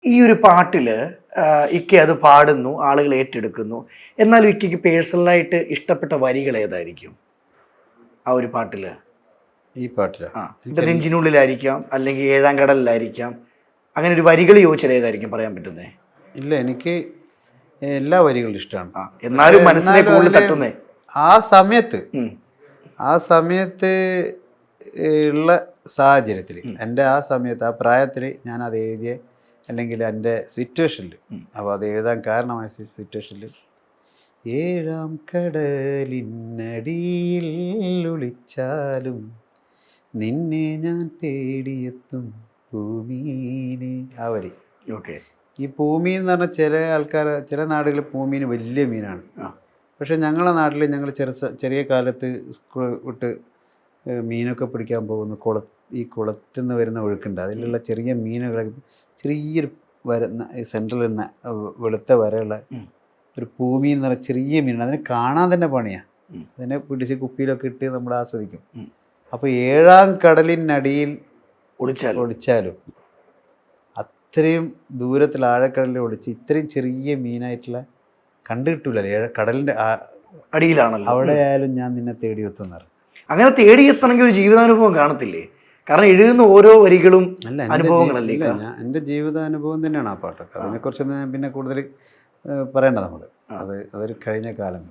ഈ ഒരു പാട്ടില് ഇക്ക അത് പാടുന്നു, ആളുകൾ ഏറ്റെടുക്കുന്നു. എന്നാലും ഇക്കയ്ക്ക് പേഴ്സണലായിട്ട് ഇഷ്ടപ്പെട്ട വരികൾ ഏതായിരിക്കും ആ ഒരു പാട്ടില്? ഈ പാട്ടിലാ ഇപ്പം നെഞ്ചിനുള്ളിലായിരിക്കാം, അല്ലെങ്കിൽ ഏഴാം കടലിലായിരിക്കാം. അങ്ങനെ ഒരു വരികൾ ചോദിച്ചാൽ ഏതായിരിക്കും പറയാൻ പറ്റുന്നത്? ഇല്ല, എനിക്ക് എല്ലാ വരികളും ഇഷ്ടമാണ്. എന്നാലും മനസ്സിനെ കൂടുതൽ തട്ടുന്നേ ആ സമയത്ത് ഉം. ആ സമയത്ത് ഉള്ള സാഹചര്യത്തിൽ എൻ്റെ ആ സമയത്ത് ആ പ്രായത്തിൽ ഞാൻ അത് എഴുതിയ അല്ലെങ്കിൽ എൻ്റെ സിറ്റുവേഷനിൽ അപ്പോൾ അത് എഴുതാൻ കാരണമായ സിറ്റുവേഷനിൽ ഏഴാം കടലിനടിയിൽ ഒളിച്ചാലും നിന്നെ ഞാൻ തേടിയെത്തും ഭൂമീനെ. ആ വരി. ഓക്കെ. ഈ പൂമീൻ എന്ന് പറഞ്ഞാൽ ചില ആൾക്കാർ ചില നാടുകളിൽ പൂമീൻ വലിയ മീനാണ്. പക്ഷേ ഞങ്ങളുടെ നാട്ടിൽ ഞങ്ങൾ ചെറിയ കാലത്ത് സ്കൂൾ വിട്ട് മീനൊക്കെ പിടിക്കാൻ പോകുന്ന ഈ കുളത്തിൽ നിന്ന് വരുന്ന ഒഴുക്കുണ്ട്. അതിലുള്ള ചെറിയ മീനുകളൊക്കെ ചെറിയൊരു സെൻട്രൽ നിന്ന് വെളുത്ത വരയുള്ള ഒരു പൂമീൻ എന്ന് പറഞ്ഞാൽ ചെറിയ മീനാണ്. അതിനെ കാണാൻ തന്നെ പണിയാണ്. അതിനെ പിടിച്ച് കുപ്പിയിലൊക്കെ ഇട്ട് നമ്മൾ ആസ്വദിക്കും. അപ്പോൾ ഏഴാം കടലിനടിയിൽ ഒളിച്ചാലും അത്രയും ദൂരത്തിൽ ആഴക്കടലിൽ ഒളിച്ച് ഇത്രയും ചെറിയ മീനായിട്ടുള്ള കണ്ടു കിട്ടൂല കടലിൻ്റെ അടിയിലാണല്ലോ. അവിടെ ആയാലും ഞാൻ നിന്നെ തേടിയെത്തുన్నారు. അങ്ങനെ തേടിയെത്തണമെങ്കിൽ ഒരു ജീവിതാനുഭവം കാണത്തില്ലേ? കാരണം എഴുതുന്ന ഓരോ വരികളും അനുഭവങ്ങളല്ലേ? എൻ്റെ ജീവിതാനുഭവം തന്നെയാണ് ആ പാട്ടൊക്കെ. അതിനെക്കുറിച്ചൊന്നും ഞാൻ പിന്നെ കൂടുതൽ പറയേണ്ട നമ്മൾ. അതൊരു കഴിഞ്ഞ കാലം.